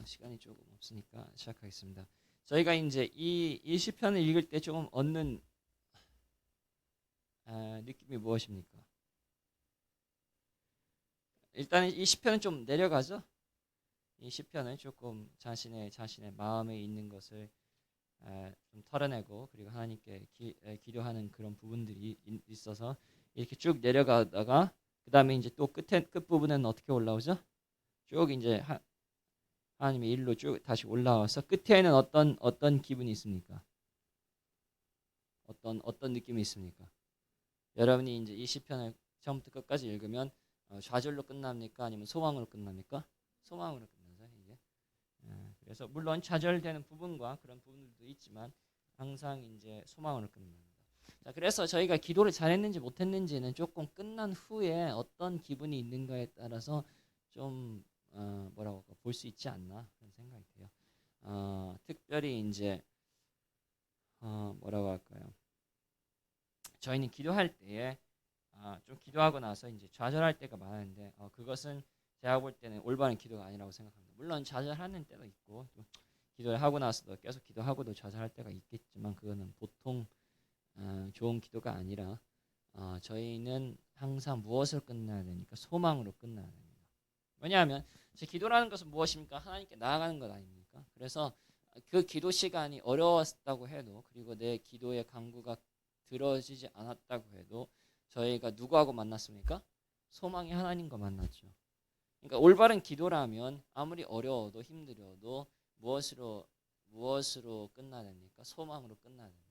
시간이 조금 없으니까 시작하겠습니다. 저희가 이제 이 시편을 읽을 때 조금 얻는 느낌이 무엇입니까? 일단 이 시편은 좀 내려가죠. 이 시편은 조금 자신의 마음에 있는 것을 좀 털어내고 그리고 하나님께 기도하는 그런 부분들이 있어서 이렇게 쭉 내려가다가 그 다음에 이제 또 끝 부분은 어떻게 올라오죠? 쭉 이제 하나님의 일로 쭉 다시 올라와서 끝에는 어떤 기분이 있습니까? 어떤 느낌이 있습니까? 여러분이 이제 이 시편을 처음부터 끝까지 읽으면 좌절로 끝납니까? 아니면 소망으로 끝납니까? 소망으로 끝나죠 이게. 그래서 물론 좌절되는 부분과 그런 부분들도 있지만 항상 이제 소망으로 끝납니다. 자, 그래서 저희가 기도를 잘했는지 못했는지는 조금 끝난 후에 어떤 기분이 있는가에 따라서 좀 뭐라고 볼 수 있지 않나 그런 생각이 돼요. 특별히 이제 뭐라고 할까요? 저희는 기도할 때에 좀 기도하고 나서 이제 좌절할 때가 많은데 그것은 제가 볼 때는 올바른 기도가 아니라고 생각합니다. 물론 좌절하는 때도 있고 또 기도를 하고 나서도 계속 기도하고도 좌절할 때가 있겠지만 그거는 보통 좋은 기도가 아니라 저희는 항상 무엇을 끝나야 되니까 소망으로 끝나야 됩니다. 왜냐하면 제 기도라는 것은 무엇입니까? 하나님께 나아가는 것 아닙니까? 그래서 그 기도 시간이 어려웠다고 해도 그리고 내 기도의 간구가 들어지지 않았다고 해도 저희가 누구하고 만났습니까? 소망의 하나님과 만났죠. 그러니까 올바른 기도라면 아무리 어려워도 힘들어도 무엇으로 끝나야 됩니까? 소망으로 끝나야 됩니다.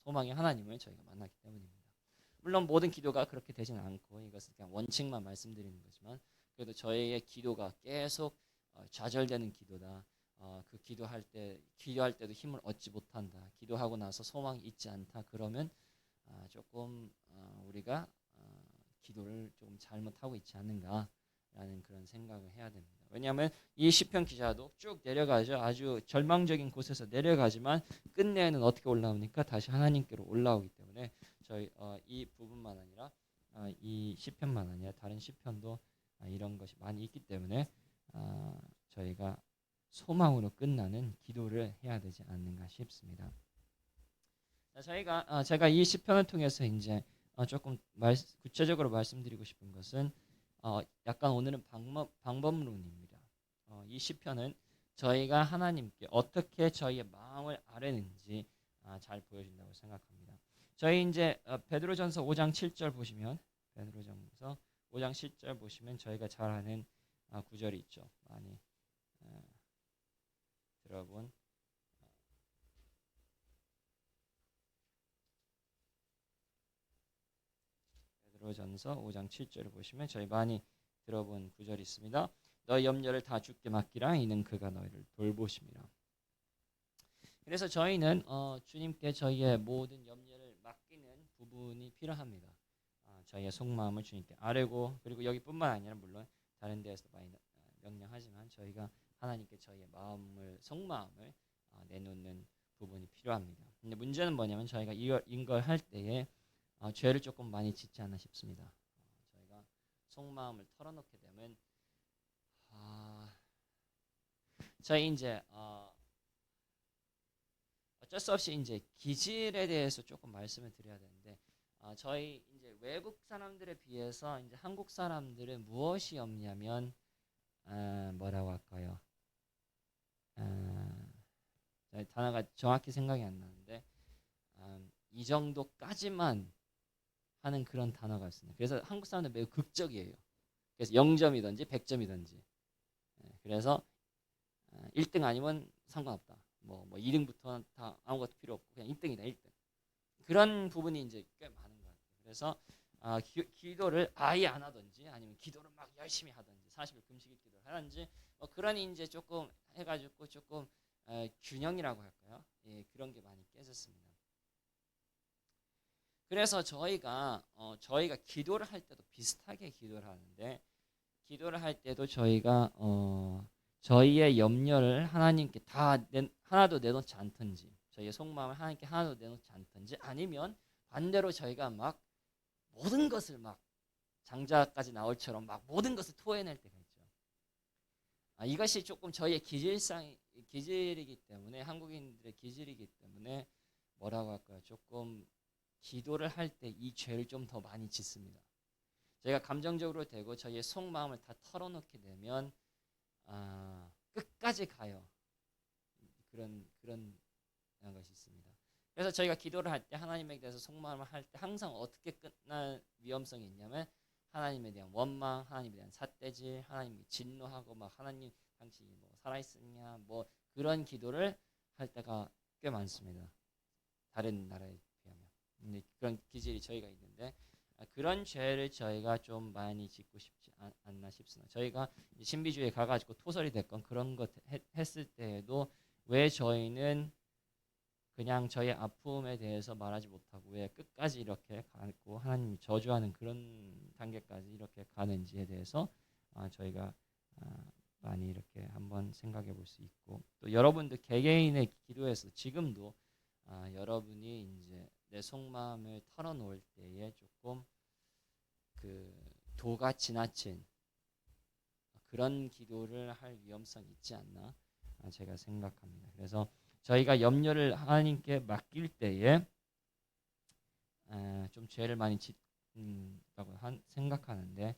소망의 하나님을 저희가 만났기 때문입니다. 물론 모든 기도가 그렇게 되지는 않고 이것은 그냥 원칙만 말씀드리는 거지만 그래도 저희의 기도가 계속 좌절되는 기도다. 그 기도할 때도 힘을 얻지 못한다. 기도하고 나서 소망이 있지 않다. 그러면 조금 우리가 기도를 조금 잘못하고 있지 않는가라는 그런 생각을 해야 됩니다. 왜냐하면 이 시편 기자도 쭉 내려가죠. 아주 절망적인 곳에서 내려가지만 끝내는 어떻게 올라오니까 다시 하나님께로 올라오기 때문에 저희 이 부분만 아니라 이 시편만 아니라 다른 시편도 이런 것이 많이 있기 때문에 저희가 소망으로 끝나는 기도를 해야 되지 않는가 싶습니다. 자, 제가 이 시편을 통해서 이제 조금 구체적으로 말씀드리고 싶은 것은 약간 오늘은 방법론입니다. 이 시편은 저희가 하나님께 어떻게 저희의 마음을 아뢰는지 잘 보여준다고 생각합니다. 저희 이제 베드로전서 5장 7절 보시면 베드로전서 5장 7절 보시면 저희가 잘 아는 구절이 있죠. 많이 들어본 베드로전서 5장 7절을 보시면 저희 많이 들어본 구절이 있습니다. 너희 염려를 다 주께 맡기라 이는 그가 너희를 돌보심이라. 그래서 저희는 주님께 저희의 모든 염려를 맡기는 부분이 필요합니다. 저희의 속마음을 주님께 아뢰고 그리고 여기뿐만 아니라 물론 다른 데에서도 많이 명령하지만 저희가 하나님께 저희의 속마음을 내놓는 부분이 필요합니다. 근데 문제는 뭐냐면 저희가 이걸 할 때에 죄를 조금 많이 짓지 않나 싶습니다. 저희가 속마음을 털어놓게 되면 저희 이제 어쩔 수 없이 이제 기질에 대해서 조금 말씀을 드려야 되는데 저희 이제 외국 사람들에 비해서 이제 한국 사람들은 무엇이 없냐면 뭐라고 할까요? 단어가 정확히 생각이 안 나는데 이 정도까지만 하는 그런 단어가 있습니다. 그래서 한국 사람들 매우 극적이에요. 그래서 0점이든지 100점이든지 그래서 1등 아니면 상관없다. 뭐 2등부터는 다 아무것도 필요 없고 그냥 1등이다 1등. 그런 부분이 이제 꽤 많은 것 같아요. 그래서 기도를 아예 안 하든지 아니면 기도를 막 열심히 하든지 40일 금식 기도를 하든지 그런 이제 조금 해가지고 조금 균형이라고 할까요? 예, 그런 게 많이 깨졌습니다. 그래서 저희가 기도를 할 때도 비슷하게 기도를 하는데 기도를 할 때도 저희가 저희의 염려를 하나님께 하나도 내놓지 않든지 저희의 속마음을 하나님께 하나도 내놓지 않든지 아니면 반대로 저희가 막 모든 것을 막 장자까지 나올처럼 막 모든 것을 토해낼 때가 있죠. 이것이 조금 저희의 기질이기 때문에 한국인들의 기질이기 때문에 뭐라고 할까요? 조금 기도를 할 때 이 죄를 좀 더 많이 짓습니다. 저희가 감정적으로 되고 저희의 속마음을 다 털어놓게 되면 끝까지 가요. 그런 것이 있습니다. 그래서 저희가 기도를 할 때 하나님에 대해서 속마음을 할 때 항상 어떻게 끝날 위험성이 있냐면 하나님에 대한 원망, 하나님에 대한 삿대질, 하나님이 진노하고 막 하나님 당신이 뭐 살아있느냐 뭐 그런 기도를 할 때가 꽤 많습니다. 다른 나라에 비하면. 근데 그런 기질이 저희가 있는데 그런 죄를 저희가 좀 많이 짓고 싶지 않나 싶습니다. 저희가 신비주의에 가가지고 토설이 됐건 그런 것 했을 때에도 왜 저희는 그냥 저희 아픔에 대해서 말하지 못하고 왜 끝까지 이렇게 가고 하나님이 저주하는 그런 단계까지 이렇게 가는지에 대해서 저희가 많이 이렇게 한번 생각해 볼 수 있고 또 여러분들 개개인의 기도에서 지금도 여러분이 이제 내 속마음을 털어놓을 때에 조금 그 도가 지나친 그런 기도를 할 위험성이 있지 않나 제가 생각합니다. 그래서 저희가 염려를 하나님께 맡길 때에 좀 죄를 많이 짓다고 생각하는데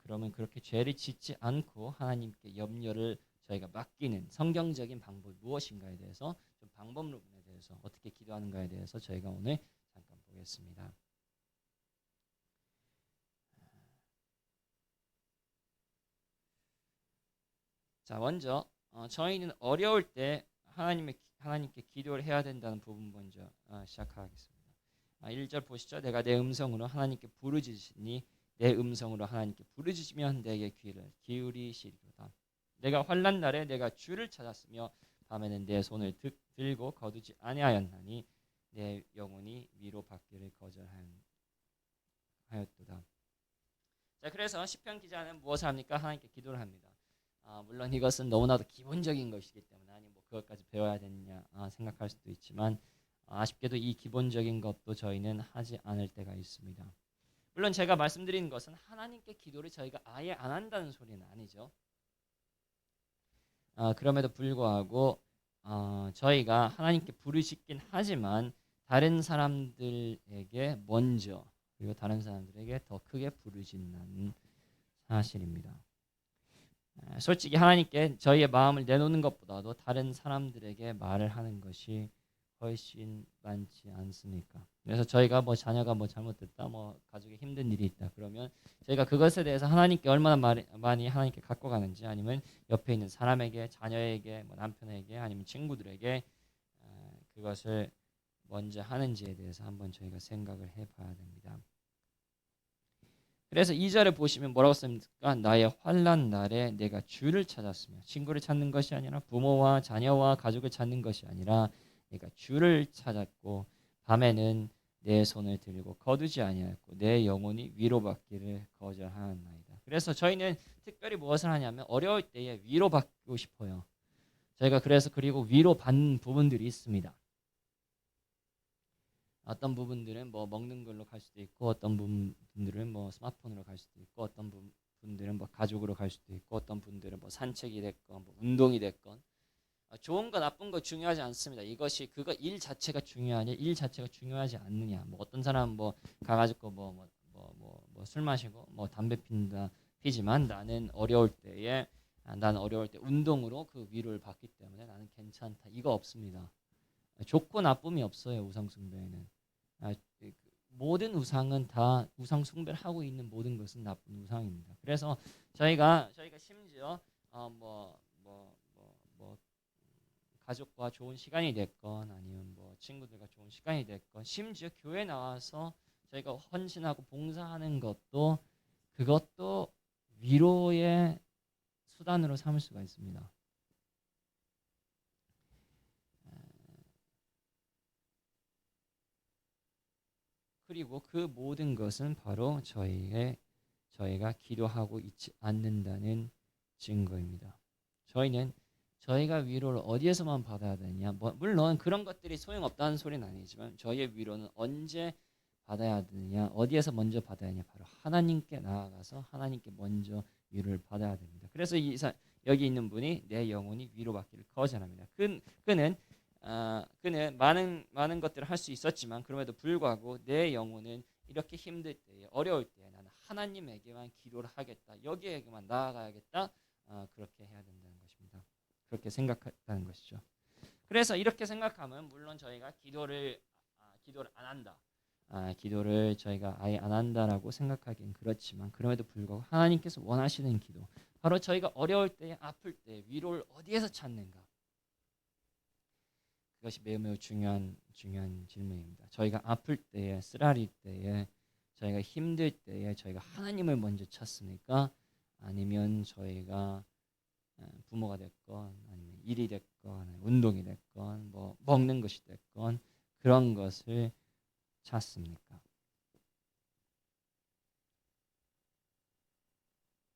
그러면 그렇게 죄를 짓지 않고 하나님께 염려를 저희가 맡기는 성경적인 방법이 무엇인가에 대해서 좀 방법론에 대해서 어떻게 기도하는가에 대해서 저희가 오늘 잠깐 보겠습니다. 자, 먼저 저희는 어려울 때 하나님께 기도를 해야 된다는 부분 먼저 시작하겠습니다. 1절 보시죠. 내가 내 음성으로 하나님께 부르짖으니 내 음성으로 하나님께 부르짖으면 내게 귀를 기울이시리로다. 내가 환난 날에 내가 주를 찾았으며 밤에는 내 손을 들고 거두지 아니하였나니 내 영혼이 위로받기를 거절하였도다. 자, 그래서 시편 기자는 무엇을 합니까? 하나님께 기도를 합니다. 물론 이것은 너무나도 기본적인 것이기 때문에 아니 뭐 그것까지 배워야 되느냐 생각할 수도 있지만 아쉽게도 이 기본적인 것도 저희는 하지 않을 때가 있습니다. 물론 제가 말씀드리는 것은 하나님께 기도를 저희가 아예 안 한다는 소리는 아니죠. 그럼에도 불구하고 저희가 하나님께 부르짖긴 하지만 다른 사람들에게 먼저 그리고 다른 사람들에게 더 크게 부르짖는 사실입니다. 솔직히 하나님께 저희의 마음을 내놓는 것보다도 다른 사람들에게 말을 하는 것이 훨씬 많지 않습니까? 그래서 저희가 뭐 자녀가 뭐 잘못됐다, 뭐 가족에 힘든 일이 있다 그러면 저희가 그것에 대해서 하나님께 얼마나 많이 하나님께 갖고 가는지 아니면 옆에 있는 사람에게, 자녀에게, 뭐 남편에게 아니면 친구들에게 그것을 먼저 하는지에 대해서 한번 저희가 생각을 해봐야 됩니다. 그래서 2절에 보시면 뭐라고 씁니까? 나의 환난 날에 내가 주를 찾았으며 친구를 찾는 것이 아니라 부모와 자녀와 가족을 찾는 것이 아니라 내가 주를 찾았고 밤에는 내 손을 들고 거두지 아니하였고 내 영혼이 위로받기를 거절하였나이다. 그래서 저희는 특별히 무엇을 하냐면 어려울 때에 위로받고 싶어요. 저희가 그래서 그리고 위로받는 부분들이 있습니다. 어떤 부분들은 뭐 먹는 걸로 갈 수도 있고 어떤 분들은 뭐 스마트폰으로 갈 수도 있고 어떤 분들은 뭐 가족으로 갈 수도 있고 어떤 분들은 뭐 산책이 됐건 뭐 운동이 됐건 좋은 거 나쁜 거 중요하지 않습니다. 이것이 그거 일 자체가 중요하냐 일 자체가 중요하지 않느냐 뭐 어떤 사람은 뭐 가가지고 뭐 술 마시고 뭐 담배 피지만 나는 어려울 때에 나는 어려울 때 운동으로 그 위로를 받기 때문에 나는 괜찮다 이거 없습니다. 좋고 나쁨이 없어요. 우상 숭배에는 모든 우상은 다 우상 숭배를 하고 있는 모든 것은 나쁜 우상입니다. 그래서 저희가 심지어 가족과 좋은 시간이 됐건 아니면 뭐 친구들과 좋은 시간이 됐건 심지어 교회 나와서 저희가 헌신하고 봉사하는 것도 그것도 위로의 수단으로 삼을 수가 있습니다. 그리고 그 모든 것은 바로 저희가 기도하고 있지 않는다는 증거입니다. 저희는 저희가 위로를 어디에서만 받아야 되냐? 물론 그런 것들이 소용없다는 소리는 아니지만 저희의 위로는 언제 받아야 되느냐? 어디에서 먼저 받아야 하냐? 바로 하나님께 나아가서 하나님께 먼저 위로를 받아야 됩니다. 그래서 여기 있는 분이 내 영혼이 위로받기를 거절합니다. 그는 많은 것들을 할 수 있었지만 그럼에도 불구하고 내 영혼은 이렇게 힘들 때에 어려울 때에 나는 하나님에게만 기도를 하겠다. 여기에게만 나아가야겠다. 그렇게 해야 된다는 것입니다. 그렇게 생각했다는 것이죠. 그래서 이렇게 생각하면 물론 저희가 기도를 안 한다. 기도를 저희가 아예 안 한다라고 생각하기는 그렇지만 그럼에도 불구하고 하나님께서 원하시는 기도, 바로 저희가 어려울 때, 아플 때 위로를 어디에서 찾는가? 그것이 매우 중요한 질문입니다. 저희가 아플 때에, 쓰라릴 때에, 저희가 힘들 때에 저희가 하나님을 먼저 찾습니까? 아니면 저희가 부모가 됐건 아니면 일이 됐건 운동이 됐건 뭐 먹는 것이 됐건 그런 것을 찾습니까?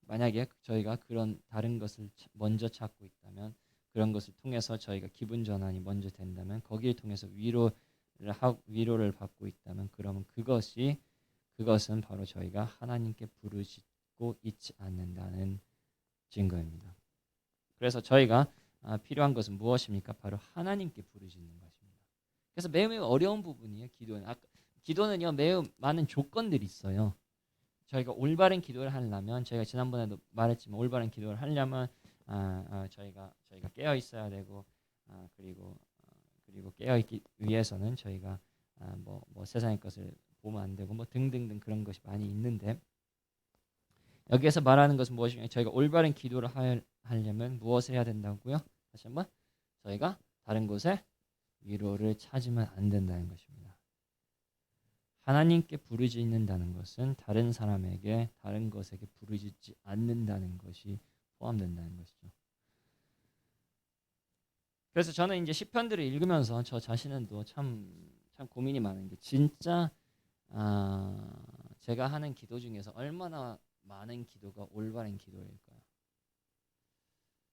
만약에 저희가 그런 다른 것을 먼저 찾고 있다면, 그런 것을 통해서 저희가 기분 전환이 먼저 된다면, 거기를 통해서 위로를 받고 있다면, 그러면 그것은 바로 저희가 하나님께 부르짖고 있지 않는다는 증거입니다. 그래서 저희가 필요한 것은 무엇입니까? 바로 하나님께 부르짖는 것입니다. 그래서 매우 어려운 부분이에요. 기도는요 매우 많은 조건들이 있어요. 저희가 올바른 기도를 하려면, 저희가 지난번에도 말했지만 올바른 기도를 하려면 저희가 깨어 있어야 되고, 그리고 깨어 있기 위해서는 저희가 뭐 세상의 것을 보면 안 되고 뭐 등등등 그런 것이 많이 있는데, 여기에서 말하는 것은 무엇이냐? 저희가 올바른 기도를 하려면 무엇을 해야 된다고요? 다시 한번, 저희가 다른 곳에 위로를 찾으면 안 된다는 것입니다. 하나님께 부르짖는다는 것은 다른 사람에게, 다른 것에게 부르짖지 않는다는 것이 포함된다는 것이죠. 그래서 저는 이제 시편들을 읽으면서 저 자신은 또 참 고민이 많은 게, 진짜 제가 하는 기도 중에서 얼마나 많은 기도가 올바른 기도일까요?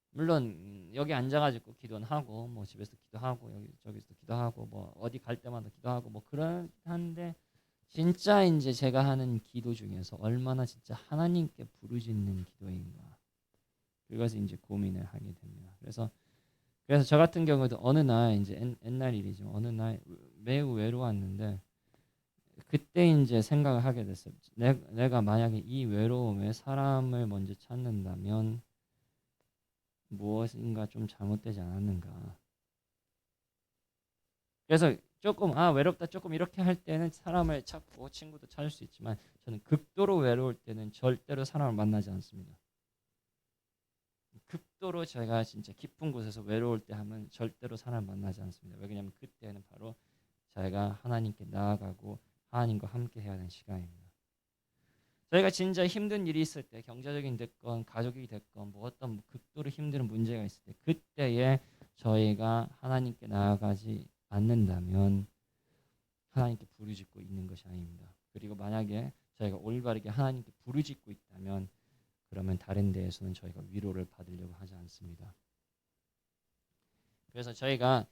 물론 여기 앉아가지고 기도는 하고, 뭐 집에서 기도하고, 여기 저기서 기도하고, 뭐 어디 갈 때마다 기도하고, 뭐 그런데 진짜 이제 제가 하는 기도 중에서 얼마나 진짜 하나님께 부르짖는 기도인가, 그것을 이제 고민을 하게 됩니다. 그래서 저 같은 경우도 어느 날, 이제 옛날 일이죠. 어느 날 매우 외로웠는데 그때 이제 생각을 하게 됐어요. 내가 만약에 이 외로움에 사람을 먼저 찾는다면 무엇인가 좀 잘못되지 않았는가. 그래서 조금 외롭다, 조금 이렇게 할 때는 사람을 찾고 친구도 찾을 수 있지만, 저는 극도로 외로울 때는 절대로 사람을 만나지 않습니다. 극도로 제가 진짜 깊은 곳에서 외로울 때 하면 절대로 사람을 만나지 않습니다. 왜냐하면 그때는 바로 제가 하나님께 나아가고 하나님과 함께 해야 하는 시간입니다. 저희가 진짜 힘든 일이 있을 때, 경제적인 됐건 가족이 됐건 뭐 어떤 극도로 힘든 문제가 있을 때, 그때에 저희가 하나님께 나아가지 않는다면 하나님께 부르짖고 있는 것이 아닙니다. 그리고 만약에 저희가 올바르게 하나님께 부르짖고 있다면, 그러면 다른 데에서는 저희가 위로를 받으려고 하지 않습니다. 그래서 저희가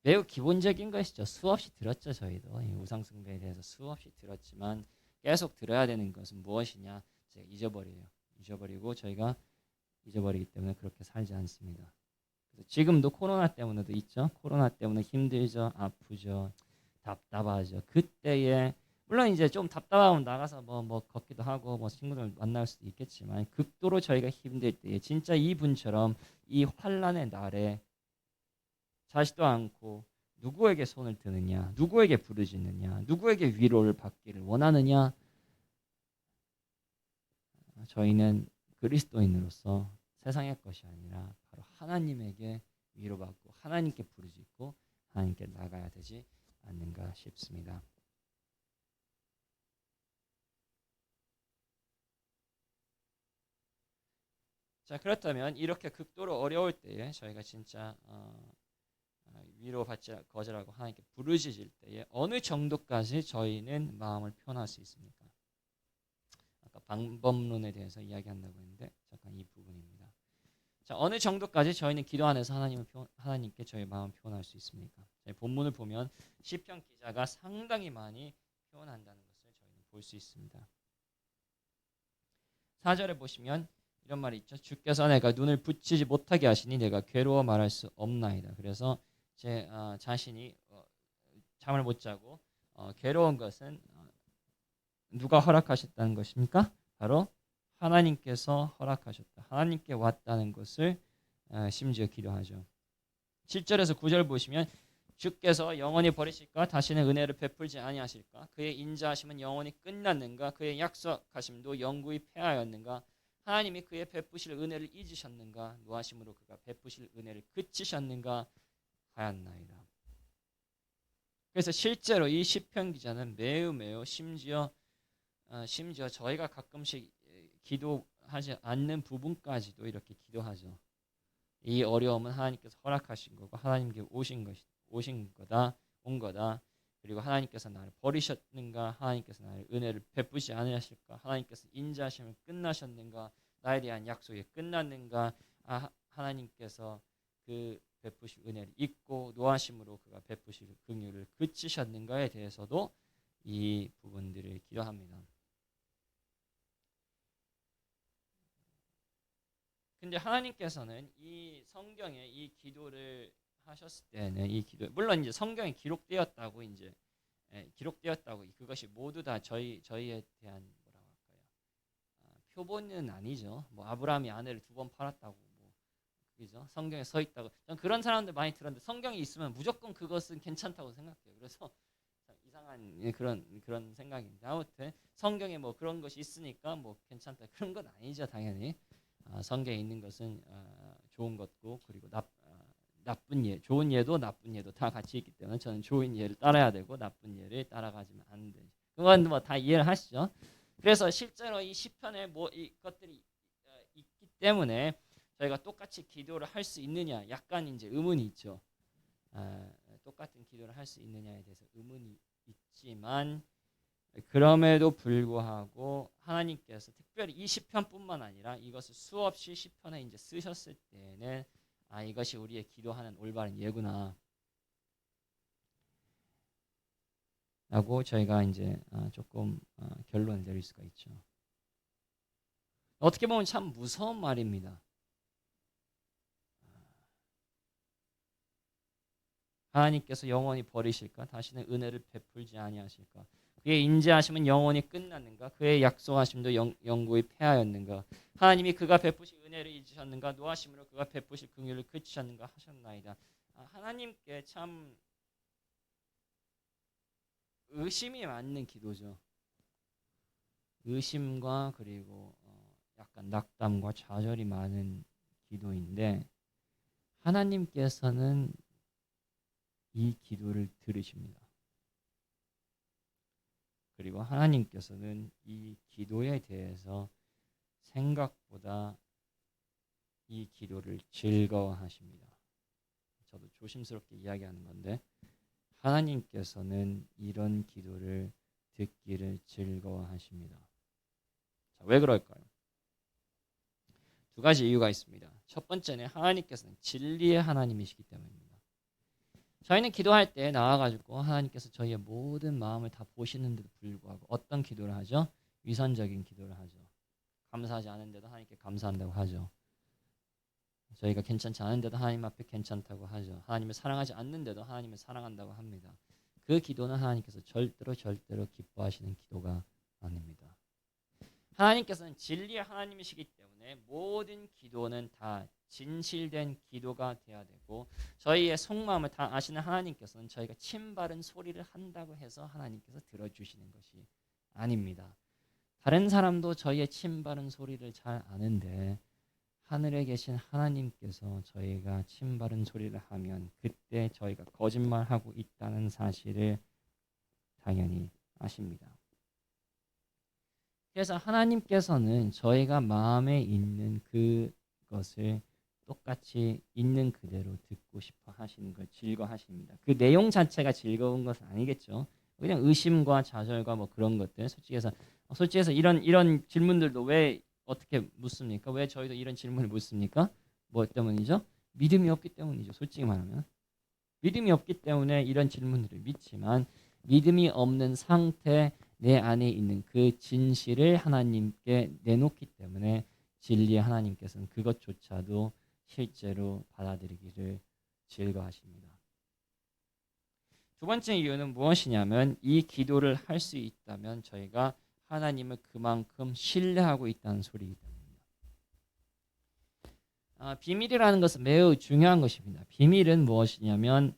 매우 기본적인 것이죠. 수없이 들었죠. 저희도 우상숭배에 대해서 수없이 들었지만 계속 들어야 되는 것은 무엇이냐? 제가 잊어버리고 저희가 잊어버리기 때문에 그렇게 살지 않습니다. 그래서 지금도 코로나 때문에도 있죠. 코로나 때문에 힘들죠, 아프죠, 답답하죠. 그때에 물론 이제 좀 답답하면 나가서 뭐 걷기도 하고 뭐 친구들 만날 수도 있겠지만, 극도로 저희가 힘들 때에 진짜 이분처럼 이 환난의 날에 자지도 않고 누구에게 손을 드느냐, 누구에게 부르짖느냐, 누구에게 위로를 받기를 원하느냐, 저희는 그리스도인으로서 세상의 것이 아니라 바로 하나님에게 위로받고 하나님께 부르짖고 하나님께 나가야 되지 않는가 싶습니다. 자, 그렇다면 이렇게 극도로 어려울 때에 저희가 진짜 위로받지 거절하고 하나님께 부르짖을 때에 어느 정도까지 저희는 마음을 표현할 수 있습니까? 아까 방법론에 대해서 이야기한다고 했는데 잠깐 이 부분입니다. 자, 어느 정도까지 저희는 기도 안에서 하나님께 저희 마음을 표현할 수 있습니까? 본문을 보면 시편 기자가 상당히 많이 표현한다는 것을 저희는 볼 수 있습니다. 4절에 보시면 이런 말이 있죠. 주께서 내가 눈을 붙이지 못하게 하시니 내가 괴로워 말할 수 없나이다. 그래서 제 자신이 잠을 못 자고 괴로운 것은 누가 허락하셨다는 것입니까? 바로 하나님께서 허락하셨다. 하나님께 왔다는 것을 심지어 기도하죠. 7절에서 9절 보시면 주께서 영원히 버리실까? 다시는 은혜를 베풀지 아니하실까? 그의 인자하심은 영원히 끝났는가? 그의 약속하심도 영구히 패하였는가? 하나님이 그의 베푸실 은혜를 잊으셨는가? 노하심으로 그가 베푸실 은혜를 그치셨는가? 하였나이다. 그래서 실제로 이 시편 기자는 매우 심지어 저희가 가끔씩 기도하지 않는 부분까지도 이렇게 기도하죠. 이 어려움은 하나님께서 허락하신 거고 하나님께 오신 거다, 온 거다. 그리고 하나님께서 나를 버리셨는가? 하나님께서 나를 은혜를 베푸지 않으실까? 하나님께서 인자하심을 끝나셨는가? 나에 대한 약속이 끝났는가? 하나님께서 그 베푸실 은혜를 잊고 노하심으로 그가 베푸실 긍휼을 그치셨는가에 대해서도 이 부분들을 기도합니다. 근데 하나님께서는 이 성경에 이 기도를 하셨을 때는 이 기도 물론 이제 성경에 기록되었다고 기록되었다고 그것이 모두 다 저희에 대한 뭐라고 할까요? 표본은 아니죠. 뭐 아브라함이 아내를 2번 팔았다고 뭐 그죠? 성경에 써 있다고. 전 그런 사람들 많이 들었는데 성경이 있으면 무조건 그것은 괜찮다고 생각해요. 그래서 이상한 그런 생각입니다. 아무튼 성경에 뭐 그런 것이 있으니까 뭐 괜찮다 그런 건 아니죠, 당연히. 성경에 있는 것은 좋은 것고 그리고 나쁜 예, 좋은 예도 나쁜 예도 다 같이 있기 때문에 저는 좋은 예를 따라야 되고 나쁜 예를 따라가지면 안 돼. 그건 뭐 다 이해를 하시죠. 그래서 실제로 이 시편에 뭐 이것들이 있기 때문에 저희가 똑같이 기도를 할 수 있느냐 약간 이제 의문이 있죠. 똑같은 기도를 할 수 있느냐에 대해서 의문이 있지만 그럼에도 불구하고 하나님께서 특별히 이 시편뿐만 아니라 이것을 수없이 시편에 이제 쓰셨을 때는 이것이 우리의 기도하는 올바른 예구나 라고 저희가 이제 조금 결론을 내릴 수가 있죠. 어떻게 보면 참 무서운 말입니다. 하나님께서 영원히 버리실까? 다시는 은혜를 베풀지 아니하실까? 그의 인자하심은 영원히 끝났는가? 그의 약속하심도 영구히 패하였는가? 하나님이 그가 베푸실 은혜를 잊으셨는가? 노하심으로 그가 베푸실 긍휼을 그치셨는가 하셨나이다. 하나님께 참 의심이 많는 기도죠. 의심과 그리고 약간 낙담과 좌절이 많은 기도인데 하나님께서는 이 기도를 들으십니다. 그리고 하나님께서는 이 기도에 대해서 생각보다 이 기도를 즐거워하십니다. 저도 조심스럽게 이야기하는 건데 하나님께서는 이런 기도를 듣기를 즐거워하십니다. 자, 왜 그럴까요? 2가지 이유가 있습니다. 첫 번째는 하나님께서는 진리의 하나님이시기 때문입니다. 저희는 기도할 때 나와가지고 하나님께서 저희의 모든 마음을 다 보시는데도 불구하고 어떤 기도를 하죠? 위선적인 기도를 하죠. 감사하지 않은데도 하나님께 감사한다고 하죠. 저희가 괜찮지 않은데도 하나님 앞에 괜찮다고 하죠. 하나님을 사랑하지 않는데도 하나님을 사랑한다고 합니다. 그 기도는 하나님께서 절대로 기뻐하시는 기도가 아닙니다. 하나님께서는 진리의 하나님이시기 때문에 모든 기도는 다 진실된 기도가 돼야 되고 저희의 속마음을 다 아시는 하나님께서는 저희가 침바른 소리를 한다고 해서 하나님께서 들어주시는 것이 아닙니다. 다른 사람도 저희의 침바른 소리를 잘 아는데 하늘에 계신 하나님께서 저희가 침바른 소리를 하면 그때 저희가 거짓말하고 있다는 사실을 당연히 아십니다. 그래서 하나님께서는 저희가 마음에 있는 그것을 똑같이 있는 그대로 듣고 싶어 하시는 걸 즐거워하십니다. 그 내용 자체가 즐거운 것은 아니겠죠. 그냥 의심과 좌절과 뭐 그런 것들 솔직해서 이런 질문들도 왜 어떻게 묻습니까? 왜 저희도 이런 질문을 묻습니까? 뭐 때문이죠? 믿음이 없기 때문이죠. 솔직히 말하면 믿음이 없기 때문에 이런 질문들을 믿지만 믿음이 없는 상태 내 안에 있는 그 진실을 하나님께 내놓기 때문에 진리의 하나님께서는 그것조차도 실제로 받아들이기를 즐거워하십니다. 두 번째 이유는 무엇이냐면 이 기도를 할 수 있다면 저희가 하나님을 그만큼 신뢰하고 있다는 소리이기 때문입니다. 비밀이라는 것은 매우 중요한 것입니다. 비밀은 무엇이냐면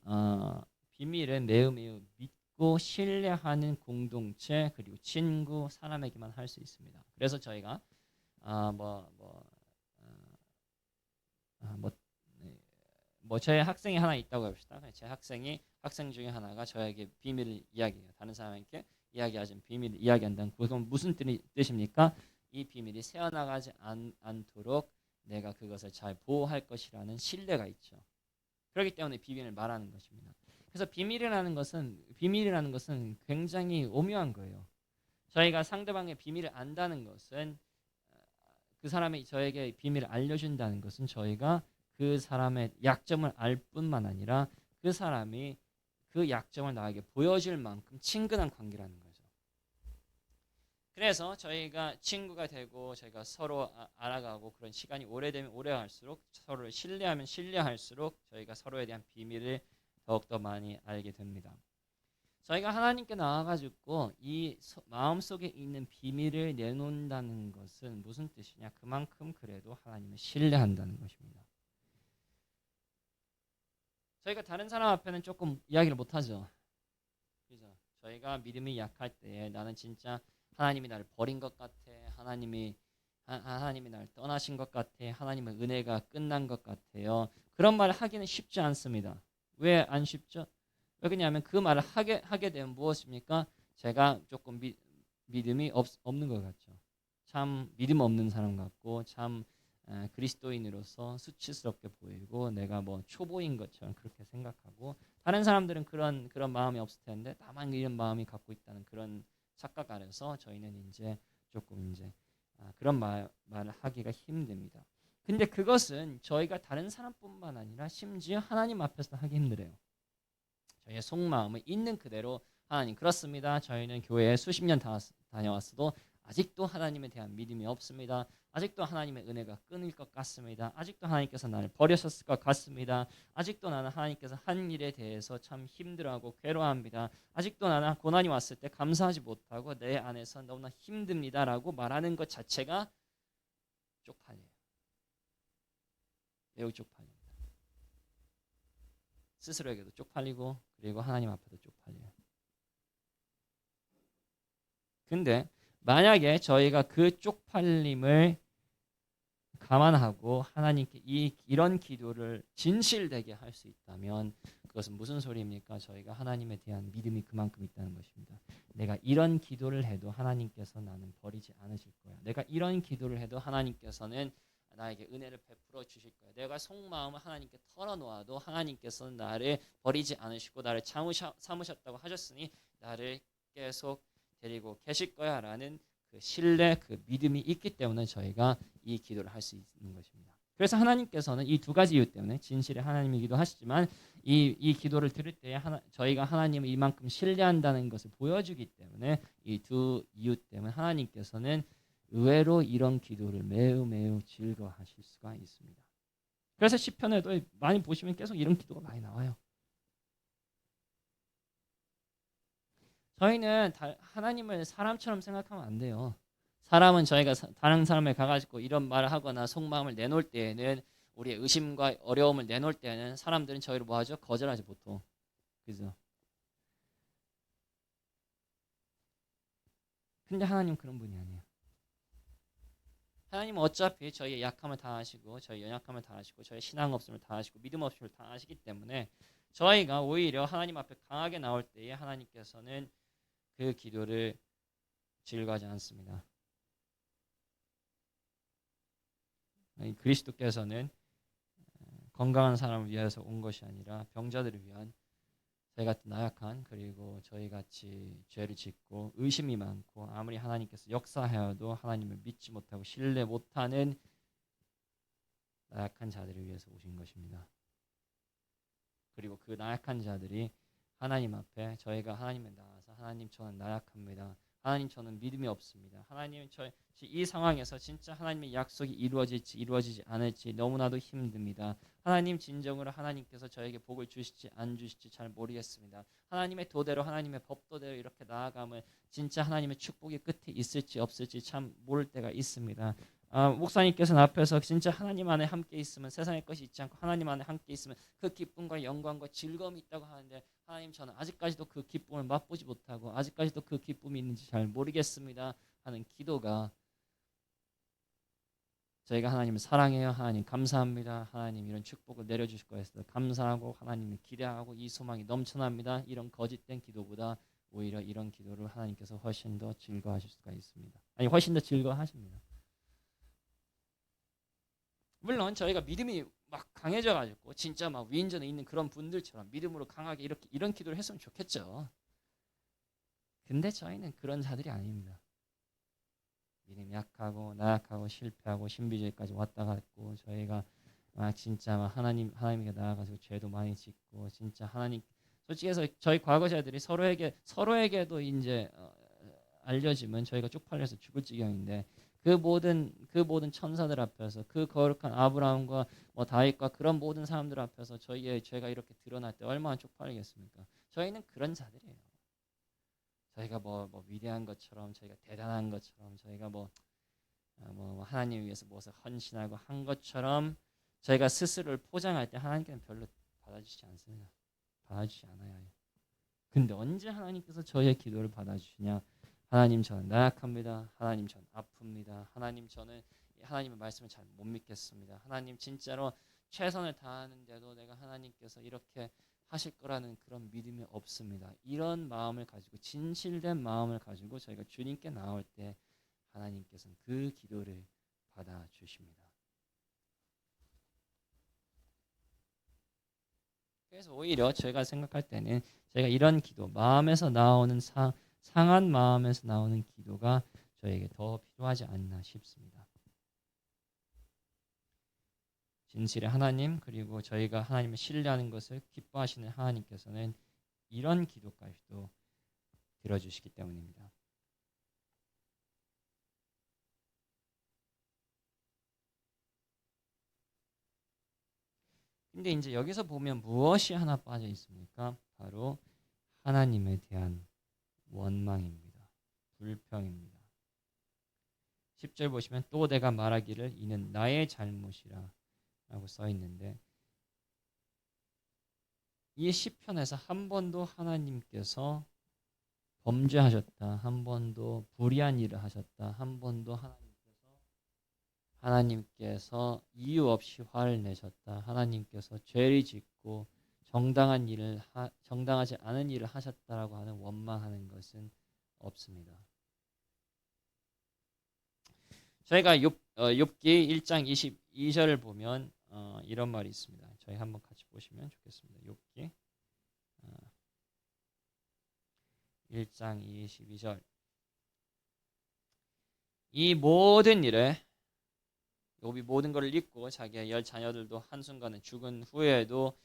비밀은 매우 믿고 신뢰하는 공동체 그리고 친구 사람에게만 할 수 있습니다. 그래서 저희가 저의 학생이 하나 있다고 합시다. 제 학생 중에 하나가 저에게 비밀을 이야기해요. 다른 사람에게 이야기하지 비밀을 이야기한다는 그건 무슨 뜻입니까? 이 비밀이 새어나가지 않도록 내가 그것을 잘 보호할 것이라는 신뢰가 있죠. 그렇기 때문에 비밀을 말하는 것입니다. 그래서 비밀이라는 것은 굉장히 오묘한 거예요. 저희가 상대방의 비밀을 안다는 것은 그 사람이 저에게 비밀을 알려준다는 것은 저희가 그 사람의 약점을 알 뿐만 아니라 그 사람이 그 약점을 나에게 보여줄 만큼 친근한 관계라는 거죠. 그래서 저희가 친구가 되고 저희가 서로 알아가고 그런 시간이 오래되면 오래갈수록 서로를 신뢰하면 신뢰할수록 저희가 서로에 대한 비밀을 더욱더 많이 알게 됩니다. 저희가 하나님께 나와가지고 이 마음속에 있는 비밀을 내놓는다는 것은 무슨 뜻이냐? 그만큼 그래도 하나님을 신뢰한다는 것입니다. 저희가 다른 사람 앞에는 조금 이야기를 못하죠. 그죠? 저희가 믿음이 약할 때에 나는 진짜 하나님이 나를 버린 것 같아. 하나님이 나를 떠나신 것 같아. 하나님의 은혜가 끝난 것 같아요. 그런 말을 하기는 쉽지 않습니다. 왜 안 쉽죠? 왜냐하면 그 말을 하게 되면 무엇입니까? 제가 조금 믿음이 없는 것 같죠. 참 믿음 없는 사람 같고 참 그리스도인으로서 수치스럽게 보이고 내가 뭐 초보인 것처럼 그렇게 생각하고 다른 사람들은 그런 마음이 없을 텐데 나만 이런 마음이 갖고 있다는 그런 착각 아래서 저희는 조금 그런 말을 하기가 힘듭니다. 근데 그것은 저희가 다른 사람뿐만 아니라 심지어 하나님 앞에서 하기 힘들어요. 저희의 속마음을 있는 그대로 하나님 그렇습니다. 저희는 교회에 수십 년 다녀왔어도 아직도 하나님에 대한 믿음이 없습니다. 아직도 하나님의 은혜가 끊일 것 같습니다. 아직도 하나님께서 나를 버리셨을 것 같습니다. 아직도 나는 하나님께서 한 일에 대해서 참 힘들어하고 괴로워합니다. 아직도 나는 고난이 왔을 때 감사하지 못하고 내 안에서 너무나 힘듭니다라고 말하는 것 자체가 쪽팔려요. 매우 쪽팔립니다. 스스로에게도 쪽팔리고 그리고 하나님 앞에도 쪽팔려요. 근데 만약에 저희가 그 쪽팔림을 감안하고 하나님께 이런 기도를 진실되게 할 수 있다면 그것은 무슨 소리입니까? 저희가 하나님에 대한 믿음이 그만큼 있다는 것입니다. 내가 이런 기도를 해도 하나님께서 나는 버리지 않으실 거야. 내가 이런 기도를 해도 하나님께서는 나에게 은혜를 베풀어 주실 거야. 내가 속마음을 하나님께 털어놓아도 하나님께서는 나를 버리지 않으시고 나를 삼으셨다고 하셨으니 나를 계속 데리고 계실 거야 라는 그 신뢰, 그 믿음이 있기 때문에 저희가 이 기도를 할 수 있는 것입니다. 그래서 하나님께서는 이 두 가지 이유 때문에 진실의 하나님이기도 하시지만 이 기도를 들을 때 저희가 하나님을 이만큼 신뢰한다는 것을 보여주기 때문에 이 두 이유 때문에 하나님께서는 의외로 이런 기도를 매우 즐거워하실 수가 있습니다. 그래서 시편에도 많이 보시면 계속 이런 기도가 많이 나와요. 저희는 하나님을 사람처럼 생각하면 안 돼요. 사람은 저희가 다른 사람에 가가지고 이런 말을 하거나 속마음을 내놓을 때에는 우리의 의심과 어려움을 내놓을 때에는 사람들은 저희를 뭐하죠? 거절하지 보통. 그죠? 근데 하나님 그런 분이 아니에요. 하나님은 어차피 저희의 약함을 다 아시고 저희 연약함을 다 아시고 저희 신앙 없음을 다 아시고 믿음 없음을 다 아시기 때문에 저희가 오히려 하나님 앞에 강하게 나올 때에 하나님께서는 그 기도를 즐거워하지 않습니다. 그리스도께서는 건강한 사람을 위해서 온 것이 아니라 병자들을 위한 저희 같은 나약한 그리고 저희 같이 죄를 짓고 의심이 많고 아무리 하나님께서 역사하여도 하나님을 믿지 못하고 신뢰 못하는 나약한 자들을 위해서 오신 것입니다. 그리고 그 나약한 자들이 하나님 앞에 저희가 하나님에 나와서 하나님 저는 나약합니다. 하나님 저는 믿음이 없습니다. 하나님 이 상황에서 진짜 하나님의 약속이 이루어질지 이루어지지 않을지 너무나도 힘듭니다. 하나님 진정으로 하나님께서 저에게 복을 주실지 안 주실지 잘 모르겠습니다. 하나님의 도대로 하나님의 법도대로 이렇게 나아가면 진짜 하나님의 축복의 끝이 있을지 없을지 참 모를 때가 있습니다. 목사님께서는 앞에서 진짜 하나님 안에 함께 있으면 세상의 것이 있지 않고 하나님 안에 함께 있으면 그 기쁨과 영광과 즐거움이 있다고 하는데 하나님 저는 아직까지도 그 기쁨을 맛보지 못하고 아직까지도 그 기쁨이 있는지 잘 모르겠습니다 하는 기도가 저희가 하나님을 사랑해요. 하나님 감사합니다. 하나님 이런 축복을 내려주실 거였어요. 감사하고 하나님을 기대하고 이 소망이 넘쳐납니다. 이런 거짓된 기도보다 오히려 이런 기도를 하나님께서 훨씬 더 즐거워하실 수가 있습니다. 아니 훨씬 더 즐거워하십니다. 물론 저희가 믿음이 막 강해져 가지고 진짜 막 위인전에 있는 그런 분들처럼 믿음으로 강하게 이렇게 이런 기도를 했으면 좋겠죠. 근데 저희는 그런 자들이 아닙니다. 믿음이 약하고 나약하고 실패하고 신비주의까지 왔다 갔고 저희가 진짜 막 하나님께 나아가서 죄도 많이 짓고 진짜 하나님 솔직히 해서 저희 과거자들이 서로에게도 이제 알려지면 저희가 쪽팔려서 죽을 지경인데 그 모든 천사들 앞에서 그 거룩한 아브라함과 뭐 다윗과 그런 모든 사람들 앞에서 저희의 죄가 이렇게 드러날 때 얼마나 쪽팔리겠습니까? 저희는 그런 자들이에요. 저희가 뭐 위대한 것처럼 저희가 대단한 것처럼 저희가 뭐 하나님 위해서 무엇을 헌신하고 한 것처럼 저희가 스스로를 포장할 때 하나님께는 별로 받아주시지 않습니다. 받아주지 않아요. 근데 언제 하나님께서 저희의 기도를 받아주시냐? 하나님 저는 나약합니다. 하나님 저는 아픕니다. 하나님 저는 하나님의 말씀을 잘 못 믿겠습니다. 하나님 진짜로 최선을 다하는데도 내가 하나님께서 이렇게 하실 거라는 그런 믿음이 없습니다. 이런 마음을 가지고 진실된 마음을 가지고 저희가 주님께 나올 때 하나님께서는 그 기도를 받아주십니다. 그래서 오히려 제가 생각할 때는 저희가 이런 기도 마음에서 나오는 상한 마음에서 나오는 기도가 저에게 더 필요하지 않나 싶습니다. 진실의 하나님 그리고 저희가 하나님을 신뢰하는 것을 기뻐하시는 하나님께서는 이런 기도까지도 들어주시기 때문입니다. 근데 이제 여기서 보면 무엇이 하나 빠져 있습니까? 바로 하나님에 대한 원망입니다. 불평입니다. 10절 보시면 또 내가 말하기를 이는 나의 잘못이라 라고 써 있는데 이 시편에서 한 번도 하나님께서 범죄하셨다. 한 번도 불의한 일을 하셨다. 한 번도 하나님께서 이유 없이 화를 내셨다. 하나님께서 죄를 짓고 정당하지 않은 일을 하셨다라고 하는 원망하는 것은 없습니다. 저희가 욥기 1장 22절을 보면 이런 말이 있습니다. 저희 한번 같이 보시면 좋겠습니다. 욥기 1장 22절 이 모든 일에 욥이 모든 것을 잊고 자기의 10 자녀들도 한순간에 죽은 후에도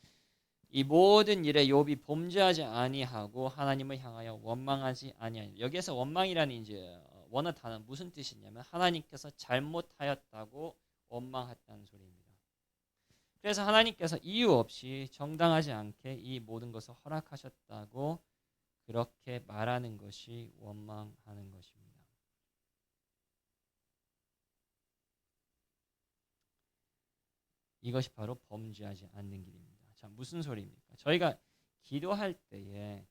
이 모든 일에 욥이 범죄하지 아니하고 하나님을 향하여 원망하지 아니하니 여기에서 원망이라는 이제 원어 단어 무슨 뜻이냐면 하나님께서 잘못하였다고 원망했다는 소리입니다. 그래서 하나님께서 이유 없이 정당하지 않게 이 모든 것을 허락하셨다고 그렇게 말하는 것이 원망하는 것입니다. 이것이 바로 범죄하지 않는 길입니다. 자, 무슨 소리입니까? 저희가 기도할 때에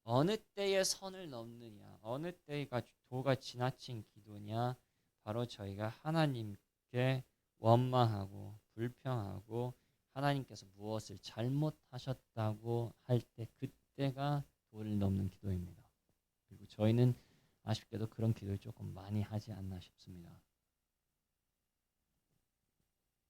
어느 때에 선을 넘느냐, 어느 때가 도가 지나친 기도냐, 바로 저희가 하나님께 원망하고 불평하고 하나님께서 무엇을 잘못하셨다고 할 때 그때가 도를 넘는 기도입니다. 그리고 저희는 아쉽게도 그런 기도를 조금 많이 하지 않나 싶습니다.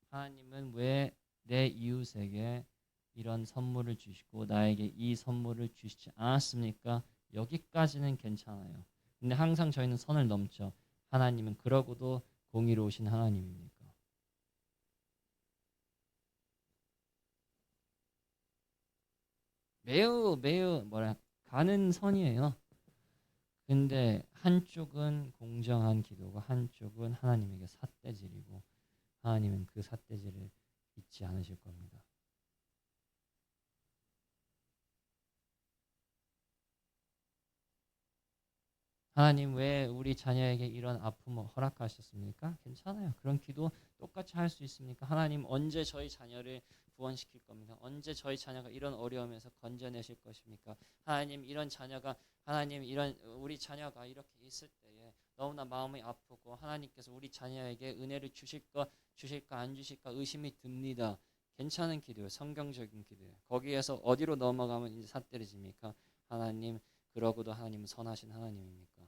하나님은 왜 내 이웃에게 이런 선물을 주시고 나에게 이 선물을 주시지 않았습니까? 여기까지는 괜찮아요. 근데 항상 저희는 선을 넘죠. 하나님은 그러고도 공의로우신 하나님입니까? 매우 가는 선이에요. 근데 한쪽은 공정한 기도고 한쪽은 하나님에게 삿대질이고 하나님은 그 삿대질을 잊지 않으실 겁니다. 하나님 왜 우리 자녀에게 이런 아픔을 허락하셨습니까? 괜찮아요. 그런 기도 똑같이 할 수 있습니까? 하나님 언제 저희 자녀를 구원시킬 겁니까? 언제 저희 자녀가 이런 어려움에서 건져내실 것입니까? 하나님 이런 자녀가 하나님 이런 우리 자녀가 이렇게 있을 때에 너무나 마음이 아프고 하나님께서 우리 자녀에게 은혜를 주실까 안 주실까 의심이 듭니다. 괜찮은 기도예요. 성경적인 기도예요. 거기에서 어디로 넘어가면 이제 삿대질입니까? 하나님 그러고도 하나님은 선하신 하나님입니까?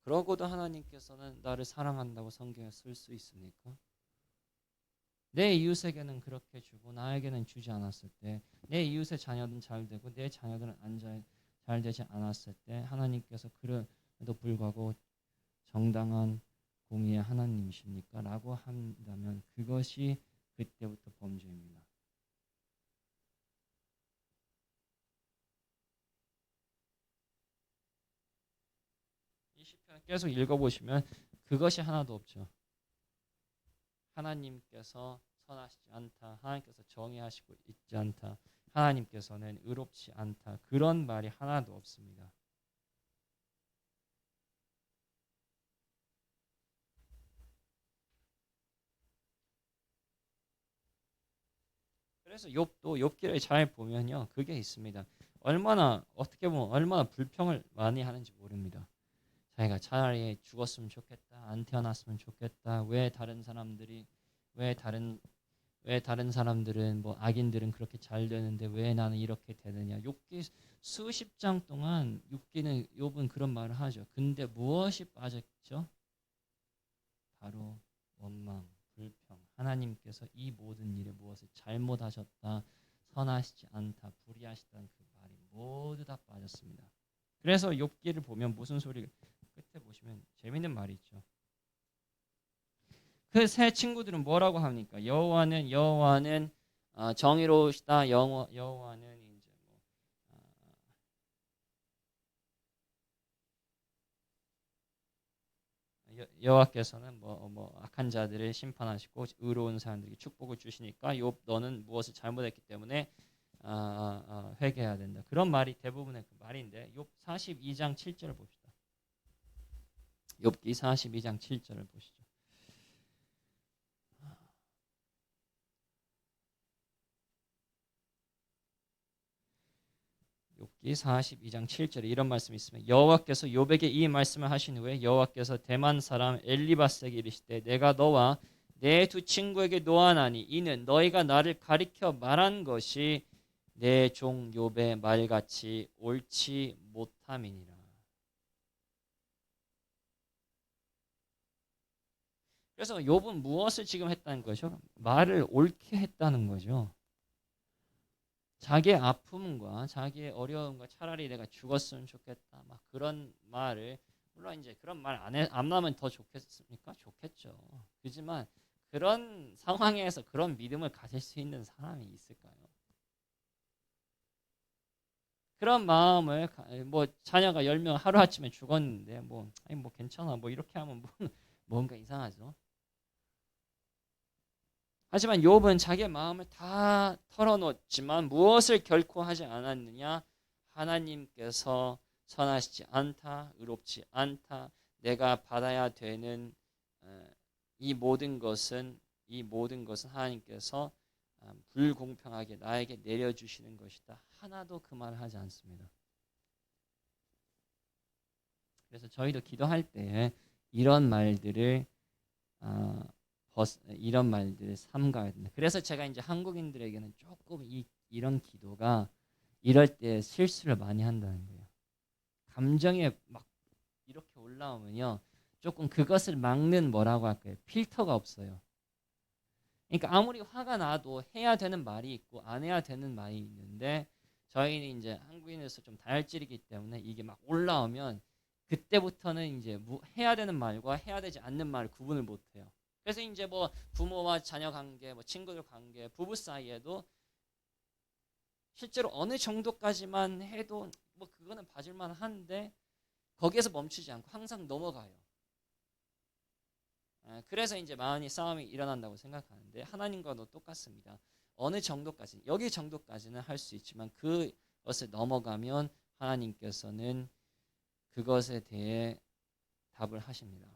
그러고도 하나님께서는 나를 사랑한다고 성경에 쓸 수 있습니까? 내 이웃에게는 그렇게 주고 나에게는 주지 않았을 때, 내 이웃의 자녀들은 잘 되고 내 자녀들은 잘 되지 않았을 때 하나님께서 그래도 불구하고 정당한 공의의 하나님이십니까? 라고 한다면 그것이 그때부터 범죄입니다. 이 시편을 계속 읽어보시면 그것이 하나도 없죠. 하나님께서 선하시지 않다. 하나님께서 정의하시고 있지 않다. 하나님께서는 의롭지 않다. 그런 말이 하나도 없습니다. 그래서 욥도 욥기를 잘 보면요. 그게 있습니다. 얼마나 어떻게 보면 얼마나 불평을 많이 하는지 모릅니다. 자기가 차라리 죽었으면 좋겠다. 안 태어났으면 좋겠다. 왜 다른 왜 다른 사람들은 뭐 악인들은 그렇게 잘 되는데 왜 나는 이렇게 되느냐. 욥기 수십 장 동안 욥은 그런 말을 하죠. 근데 무엇이 빠졌죠? 바로 원망, 불평. 하나님께서 이 모든 일에 무엇을 잘못하셨다, 선하시지 않다, 불의하시다는 그 말이 모두 다 빠졌습니다. 그래서 욥기를 보면 무슨 소리 끝에 보시면 재밌는 말이 있죠. 그 세 친구들은 뭐라고 합니까? 여호와는 정의로우시다. 여호와는 이제 여호와께서는 뭐 악한 자들을 심판하시고 의로운 사람들에게 축복을 주시니까 욥 너는 무엇을 잘못했기 때문에 회개해야 된다. 그런 말이 대부분의 그 말인데 욥 42장 7절을 봅시다. 욥기 42장 7절을 보시죠. 욥기 42장 7절에 이런 말씀이 있으면 여호와께서 욥에게 이 말씀을 하신 후에 여호와께서 대만 사람 엘리바스에게 이르시되 내가 너와 내 두 친구에게 노하나니 이는 너희가 나를 가리켜 말한 것이 내 종 욥의 말같이 옳지 못함이니라. 그래서 욥은 무엇을 지금 했다는 거죠? 말을 옳게 했다는 거죠. 자기의 아픔과 자기의 어려움과 차라리 내가 죽었으면 좋겠다. 막 그런 말을 물론 이제 그런 말 안 하면 더 좋겠습니까? 좋겠죠. 그렇지만 그런 상황에서 그런 믿음을 가질 수 있는 사람이 있을까요? 그런 마음을 뭐 자녀가 10명 하루아침에 죽었는데 뭐 아니 뭐 괜찮아 뭐 이렇게 하면 뭔가 이상하죠. 하지만 욥은 자기의 마음을 다 털어놓지만 무엇을 결코 하지 않았느냐? 하나님께서 선하시지 않다, 의롭지 않다. 내가 받아야 되는 이 모든 것은 하나님께서 불공평하게 나에게 내려주시는 것이다. 하나도 그 말을 하지 않습니다. 그래서 저희도 기도할 때 이런 말들을 이런 말들을 삼가야 된다. 그래서 제가 이제 한국인들에게는 조금 이런 기도가 이럴 때 실수를 많이 한다는 거예요. 감정에 막 이렇게 올라오면요. 조금 그것을 막는 뭐라고 할까요? 필터가 없어요. 그러니까 아무리 화가 나도 해야 되는 말이 있고 안 해야 되는 말이 있는데 저희는 이제 한국인에서 좀 다혈질이기 때문에 이게 막 올라오면 그때부터는 이제 해야 되는 말과 해야 되지 않는 말을 구분을 못 해요. 그래서 이제 뭐 부모와 자녀 관계, 뭐 친구들 관계, 부부 사이에도 실제로 어느 정도까지만 해도 뭐 그거는 봐줄만 한데 거기에서 멈추지 않고 항상 넘어가요. 그래서 이제 많이 싸움이 일어난다고 생각하는데 하나님과도 똑같습니다. 어느 정도까지 여기 정도까지는 할 수 있지만 그것을 넘어가면 하나님께서는 그것에 대해 답을 하십니다.